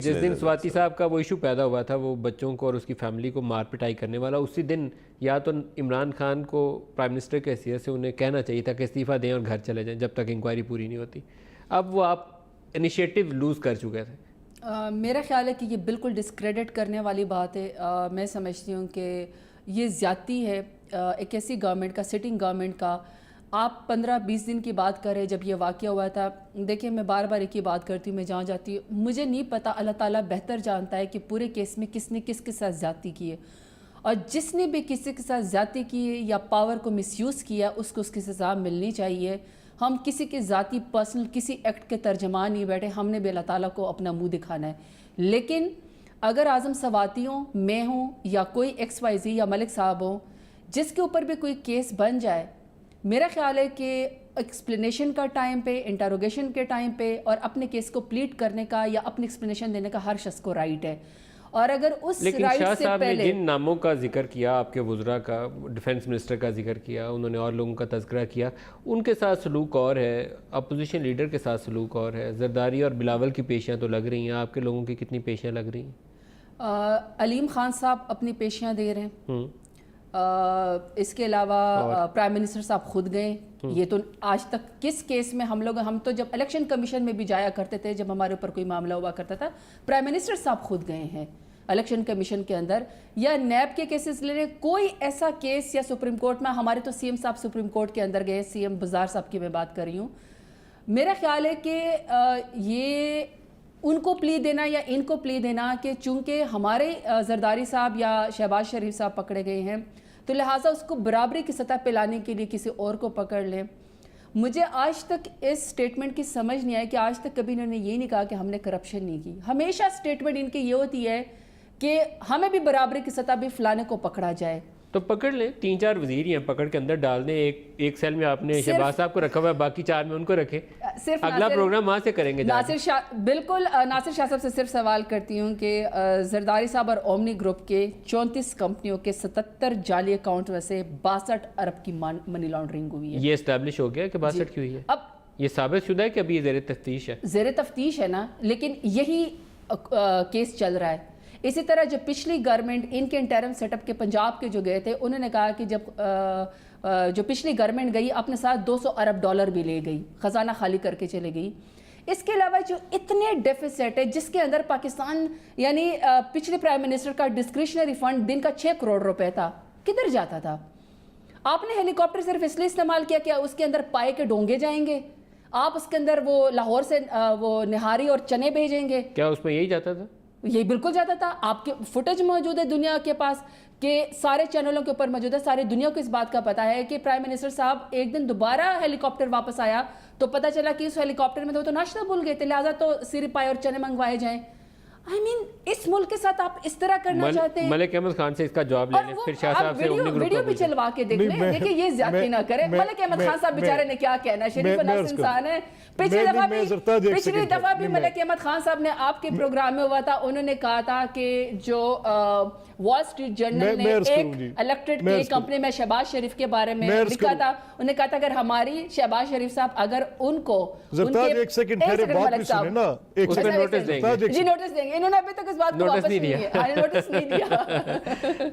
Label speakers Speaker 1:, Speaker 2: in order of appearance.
Speaker 1: جس دن سواتی صاحب کا وہ ایشو پیدا ہوا تھا، وہ بچوں کو اور اس کی فیملی کو مار پٹائی کرنے والا، اسی دن یا تو عمران خان کو پرائم منسٹر کی حیثیت سے انہیں کہنا چاہیے تھا کہ استعفیٰ دیں اور گھر چلے جائیں جب تک انکوائری پوری نہیں ہوتی. اب وہ آپ انیشیٹو لوز کر چکے تھے.
Speaker 2: میرا خیال ہے کہ یہ بالکل ڈسکریڈٹ کرنے والی بات ہے. میں سمجھتی ہوں کہ یہ زیادتی ہے ایک ایسی گورنمنٹ کا، سٹنگ گورنمنٹ کا. آپ 15-20 دن کی بات کریں جب یہ واقعہ ہوا تھا. دیکھیں میں بار بار ایک ہی بات کرتی ہوں، میں جہاں جاتی ہوں مجھے نہیں پتہ، اللہ تعالیٰ بہتر جانتا ہے کہ پورے کیس میں کس نے کس کے ساتھ زیادتی کی ہے، اور جس نے بھی کسی کے ساتھ زیادتی کی ہے یا پاور کو مس یوز کیا اس کو اس کی سزا ملنی چاہیے. ہم کسی کے ذاتی پرسنل کسی ایکٹ کے ترجمان نہیں بیٹھے، ہم نے بھی اللہ تعالیٰ کو اپنا منہ دکھانا ہے. لیکن اگر اعظم سواتی ہوں، میں ہوں، یا کوئی XYZ یا ملک صاحب ہوں، جس کے اوپر بھی کوئی کیس بن جائے، میرا خیال ہے کہ ایکسپلینیشن کا ٹائم پہ، انٹروگیشن کے ٹائم پہ، اور اپنے کیس کو پلیٹ کرنے کا یا اپنی ایکسپلینیشن دینے کا ہر شخص کو رائٹ ہے. اور اگر اس
Speaker 1: لیکن
Speaker 2: رائٹ
Speaker 1: شاہ
Speaker 2: سے
Speaker 1: صاحب نے
Speaker 2: پہلے
Speaker 1: جن ناموں کا ذکر کیا، آپ کے وزراء کا، ڈیفنس منسٹر کا ذکر کیا، انہوں نے اور لوگوں کا تذکرہ کیا، ان کے ساتھ سلوک اور ہے، اپوزیشن لیڈر کے ساتھ سلوک اور ہے. زرداری اور بلاول کی پیشیاں تو لگ رہی ہیں، آپ کے لوگوں کی کتنی پیشیاں لگ رہی ہیں؟
Speaker 2: علیم خان صاحب اپنی پیشیاں دے رہے ہیں. اس کے علاوہ پرائم منسٹر صاحب خود گئے. یہ تو آج تک کس کیس میں ہم تو جب الیکشن کمیشن میں بھی جایا کرتے تھے، جب ہمارے اوپر کوئی معاملہ ہوا کرتا تھا، پرائم منسٹر صاحب خود گئے ہیں الیکشن کمیشن کے اندر. یا نیب کے کیسز لے لیں، کوئی ایسا کیس یا سپریم کورٹ میں، ہمارے تو CM صاحب سپریم کورٹ کے اندر گئے، CM بزار صاحب کی میں بات کر رہی ہوں. میرا خیال ہے کہ یہ ان کو پلی دینا یا ان کو پلی دینا کہ چونکہ ہمارے زرداری صاحب یا شہباز شریف صاحب پکڑے گئے ہیں تو لہٰذا اس کو برابری کی سطح پہ لانے کے لیے کسی اور کو پکڑ لیں. مجھے آج تک اس سٹیٹمنٹ کی سمجھ نہیں آئی کہ آج تک کبھی انہوں نے یہ نہیں کہا کہ ہم نے کرپشن نہیں کی. ہمیشہ سٹیٹمنٹ ان کی یہ ہوتی ہے کہ ہمیں بھی برابری کی سطح پہ فلانے کو پکڑا جائے. تو
Speaker 1: پکڑ لیں، 4 وزیر ہی ہیں، پکڑ کے اندر ڈال دیں. ایک سیل میں آپ نے شہباز صاحب کو رکھا ہوا ہے، باقی 4 میں ان کو رکھیں.
Speaker 2: صرف
Speaker 1: اگلا پروگرام وہاں سے کریں گے.
Speaker 2: ناصر شاہ، بالکل ناصر شاہ صاحب سے صرف سوال کرتی ہوں کہ زرداری صاحب اور اومنی گروپ کے 34 کمپنیوں کے 77 جعلی اکاؤنٹ میں سے 62 ارب کی منی لانڈرنگ ہوئی ہے.
Speaker 1: یہ اسٹیبلش ہو گیا کہ 62 کی ہوئی ہے؟
Speaker 2: اب
Speaker 1: یہ ثابت شدہ ہے کہ ابھی یہ زیر تفتیش ہے؟
Speaker 2: زیر تفتیش ہے نا، لیکن یہی کیس چل رہا ہے. اسی طرح جب پچھلی گورنمنٹ ان کے انٹرم سیٹ اپ کے پنجاب کے جو گئے تھے، انہوں نے کہا کہ جب جو پچھلی گورنمنٹ گئی اپنے ساتھ $200 ارب بھی لے گئی، خزانہ خالی کر کے چلے گئی. اس کے علاوہ جو اتنے ڈیفیسٹ ہے جس کے اندر پاکستان یعنی پچھلے پرائم منسٹر کا ڈسکریشنری فنڈ دن کا 6 کروڑ روپے تھا، کدھر جاتا تھا؟ آپ نے ہیلی کاپٹر صرف اس لیے استعمال کیا کہ اس کے اندر پائے کے ڈونگے جائیں گے، آپ اس کے اندر وہ لاہور سے وہ نہاری اور چنے بھیجیں گے.
Speaker 1: کیا اس میں یہی جاتا تھا؟
Speaker 2: یہی بالکل جاتا تھا. آپ کے فوٹیج موجود ہے دنیا کے پاس کہ سارے چینلوں کے اوپر موجود ہے، ساری دنیا کو اس بات کا پتا ہے کہ پرائم منسٹر صاحب ایک دن دوبارہ ہیلی کاپٹر واپس آیا تو پتا چلا کہ اس ہیلی کاپٹر میں تو ناشتہ بھول گئے تھے، لہٰذا تو سیری پائے اور چنے منگوائے جائیں. اس ملک کے ساتھ آپ اس طرح کرنا چاہتے ہیں؟
Speaker 1: ملک احمد خان سے اس کا جواب لے لیں، پھر شاہ صاحب سے
Speaker 2: ویڈیو بھی چلوا کے دیکھ لیں. دیکھیں یہ زیادتی نہ کریں. ملک احمد خان صاحب بیچارے نے کیا کہنا ہے، شریف النفس انسان ہے. پچھلی دفعہ بھی ملک احمد خان صاحب نے آپ کے پروگرام میں ہوا تھا، انہوں نے کہا تھا کہ جو وال اسٹریٹ جرنل نے ایک الیکٹڈ کی کمپنی میں شہباز شریف کے بارے میں لکھا تھا، انہوں نے کہا تھا اگر ہماری شہباز شریف صاحب اگر ان کو نوٹس دیں گے، انہوں نے ابھی تک اس بات کو واپس نہیں دیا.